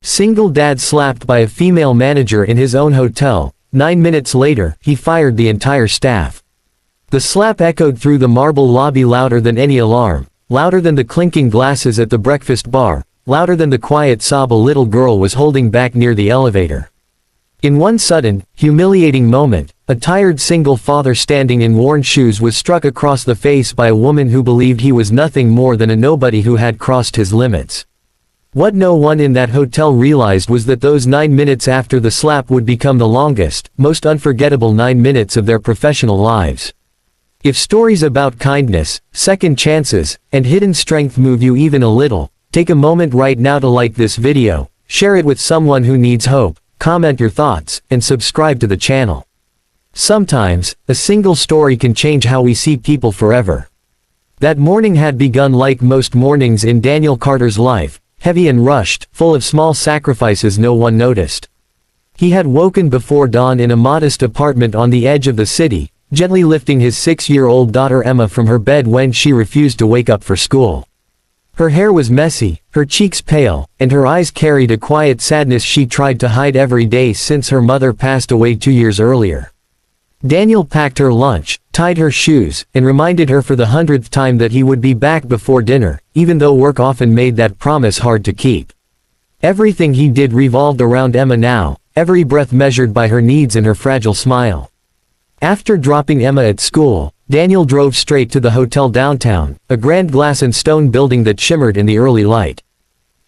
Single dad slapped by a female manager in his own hotel. 9 minutes later, he fired the entire staff. The slap echoed through the marble lobby louder than any alarm, louder than the clinking glasses at the breakfast bar, louder than the quiet sob a little girl was holding back near the elevator. In one sudden, humiliating moment, a tired single father standing in worn shoes was struck across the face by a woman who believed he was nothing more than a nobody who had crossed his limits. What no one in that hotel realized was that those 9 minutes after the slap would become the longest, most unforgettable 9 minutes of their professional lives. If stories about kindness, second chances, and hidden strength move you even a little, take a moment right now to like this video, share it with someone who needs hope, comment your thoughts, and subscribe to the channel. Sometimes, a single story can change how we see people forever. That morning had begun like most mornings in Daniel Carter's life, heavy and rushed, full of small sacrifices no one noticed. He had woken before dawn in a modest apartment on the edge of the city, gently lifting his 6-year-old daughter Emma from her bed when she refused to wake up for school. Her hair was messy, her cheeks pale, and her eyes carried a quiet sadness she tried to hide every day since her mother passed away 2 years earlier. Daniel packed her lunch, tied her shoes, and reminded her for the 100th time that he would be back before dinner, even though work often made that promise hard to keep. Everything he did revolved around Emma now, every breath measured by her needs and her fragile smile. After dropping Emma at school, Daniel drove straight to the hotel downtown, a grand glass and stone building that shimmered in the early light.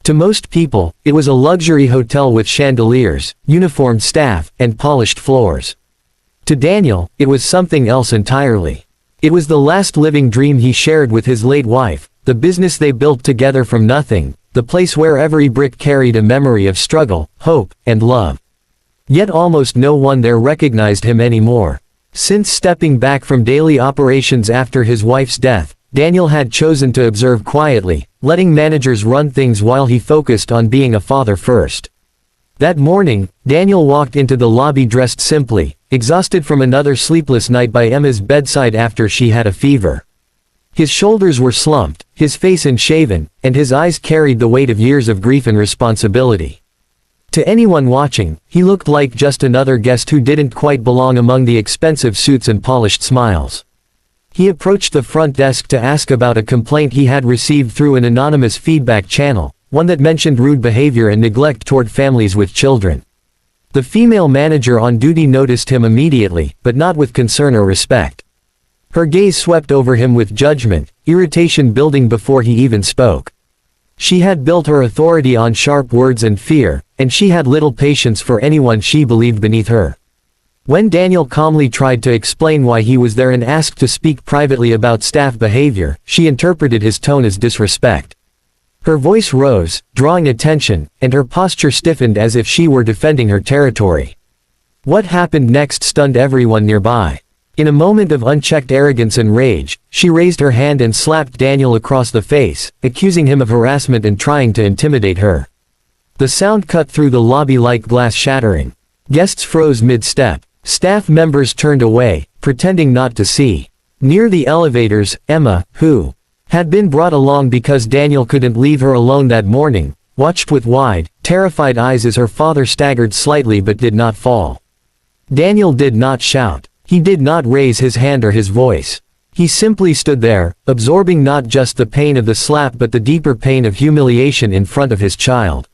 To most people, it was a luxury hotel with chandeliers, uniformed staff, and polished floors. To Daniel, it was something else entirely. It was the last living dream he shared with his late wife, the business they built together from nothing, the place where every brick carried a memory of struggle, hope, and love. Yet almost no one there recognized him anymore. Since stepping back from daily operations after his wife's death, Daniel had chosen to observe quietly, letting managers run things while he focused on being a father first. That morning, Daniel walked into the lobby dressed simply, exhausted from another sleepless night by Emma's bedside after she had a fever. His shoulders were slumped, his face unshaven, and his eyes carried the weight of years of grief and responsibility. To anyone watching, he looked like just another guest who didn't quite belong among the expensive suits and polished smiles. He approached the front desk to ask about a complaint he had received through an anonymous feedback channel, one that mentioned rude behavior and neglect toward families with children. The female manager on duty noticed him immediately, but not with concern or respect. Her gaze swept over him with judgment, irritation building before he even spoke. She had built her authority on sharp words and fear, and she had little patience for anyone she believed beneath her. When Daniel calmly tried to explain why he was there and asked to speak privately about staff behavior, she interpreted his tone as disrespect. Her voice rose, drawing attention, and her posture stiffened as if she were defending her territory. What happened next stunned everyone nearby. In a moment of unchecked arrogance and rage, she raised her hand and slapped Daniel across the face, accusing him of harassment and trying to intimidate her. The sound cut through the lobby like glass shattering. Guests froze mid-step. Staff members turned away, pretending not to see. Near the elevators, Emma, who had been brought along because Daniel couldn't leave her alone that morning, watched with wide, terrified eyes as her father staggered slightly but did not fall. Daniel did not shout. He did not raise his hand or his voice. He simply stood there, absorbing not just the pain of the slap but the deeper pain of humiliation in front of his child.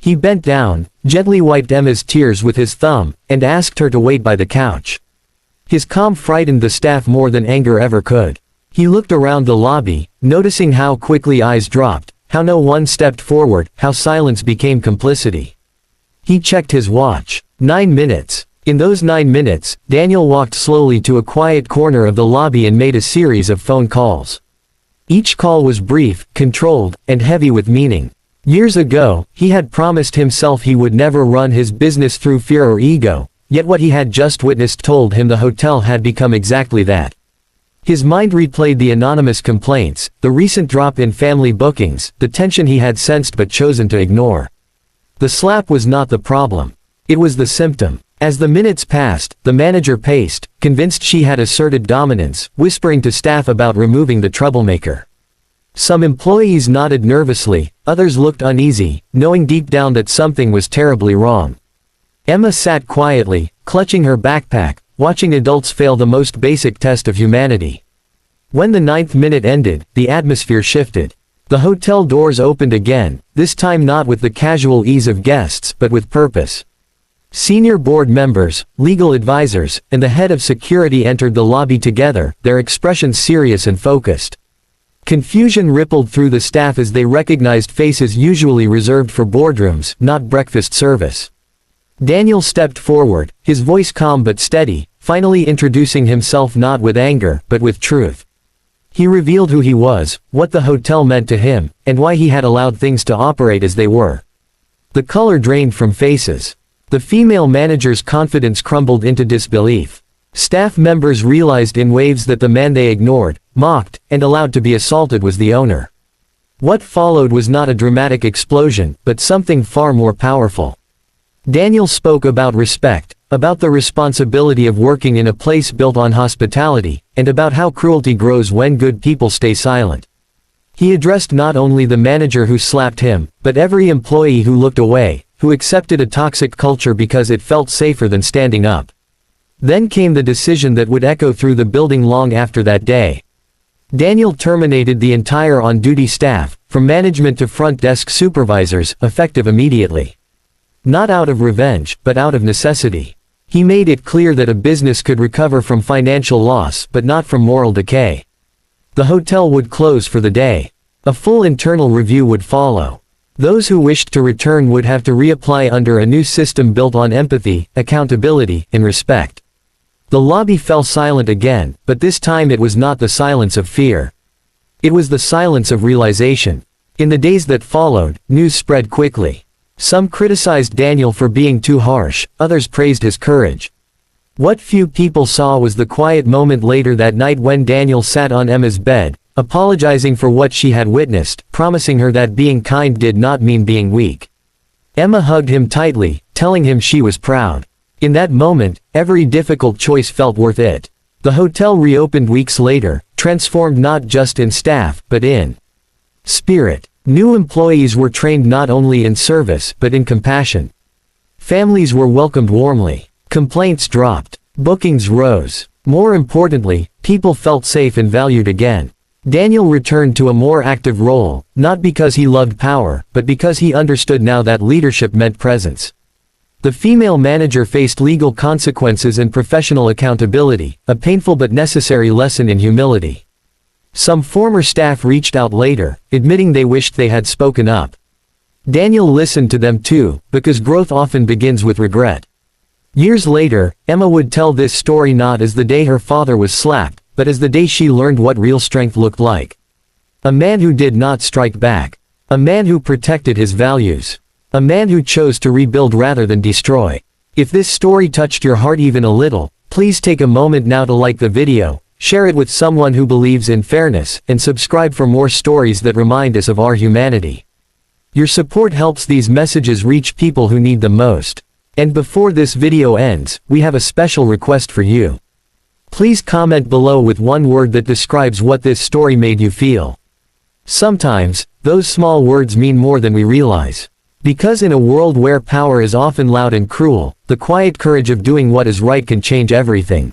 He bent down, gently wiped Emma's tears with his thumb, and asked her to wait by the couch. His calm frightened the staff more than anger ever could. He looked around the lobby, noticing how quickly eyes dropped, how no one stepped forward, how silence became complicity. He checked his watch. 9 minutes. In those 9 minutes, Daniel walked slowly to a quiet corner of the lobby and made a series of phone calls. Each call was brief, controlled, and heavy with meaning. Years ago, he had promised himself he would never run his business through fear or ego, yet what he had just witnessed told him the hotel had become exactly that. His mind replayed the anonymous complaints, the recent drop in family bookings, the tension he had sensed but chosen to ignore. The slap was not the problem. It was the symptom. As the minutes passed, the manager paced, convinced she had asserted dominance, whispering to staff about removing the troublemaker. Some employees nodded nervously, others looked uneasy, knowing deep down that something was terribly wrong. Emma sat quietly, clutching her backpack, watching adults fail the most basic test of humanity. When the 9th minute ended, the atmosphere shifted. The hotel doors opened again, this time not with the casual ease of guests but with purpose. Senior board members, legal advisors, and the head of security entered the lobby together, their expressions serious and focused. Confusion rippled through the staff as they recognized faces usually reserved for boardrooms, not breakfast service. Daniel stepped forward, his voice calm but steady, finally introducing himself not with anger, but with truth. He revealed who he was, what the hotel meant to him, and why he had allowed things to operate as they were. The color drained from faces. The female manager's confidence crumbled into disbelief. Staff members realized in waves that the man they ignored, mocked, and allowed to be assaulted was the owner. What followed was not a dramatic explosion, but something far more powerful. Daniel spoke about respect, about the responsibility of working in a place built on hospitality, and about how cruelty grows when good people stay silent. He addressed not only the manager who slapped him, but every employee who looked away, who accepted a toxic culture because it felt safer than standing up. Then came the decision that would echo through the building long after that day. Daniel terminated the entire on-duty staff, from management to front desk supervisors, effective immediately. Not out of revenge, but out of necessity. He made it clear that a business could recover from financial loss but not from moral decay. The hotel would close for the day. A full internal review would follow. Those who wished to return would have to reapply under a new system built on empathy, accountability, and respect. The lobby fell silent again, but this time it was not the silence of fear. It was the silence of realization. In the days that followed, news spread quickly. Some criticized Daniel for being too harsh, others praised his courage. What few people saw was the quiet moment later that night when Daniel sat on Emma's bed, apologizing for what she had witnessed, promising her that being kind did not mean being weak. Emma hugged him tightly, telling him she was proud. In that moment, every difficult choice felt worth it. The hotel reopened weeks later, transformed not just in staff, but in spirit. New employees were trained not only in service, but in compassion. Families were welcomed warmly. Complaints dropped. Bookings rose. More importantly, people felt safe and valued again. Daniel returned to a more active role, not because he loved power, but because he understood now that leadership meant presence. The female manager faced legal consequences and professional accountability, a painful but necessary lesson in humility. Some former staff reached out later, admitting they wished they had spoken up. Daniel listened to them too, because growth often begins with regret. Years later, Emma would tell this story not as the day her father was slapped, but as the day she learned what real strength looked like. A man who did not strike back. A man who protected his values. A man who chose to rebuild rather than destroy. If this story touched your heart even a little, please take a moment now to like the video, share it with someone who believes in fairness, and subscribe for more stories that remind us of our humanity. Your support helps these messages reach people who need them most. And before this video ends, we have a special request for you. Please comment below with one word that describes what this story made you feel. Sometimes, those small words mean more than we realize. Because in a world where power is often loud and cruel, the quiet courage of doing what is right can change everything.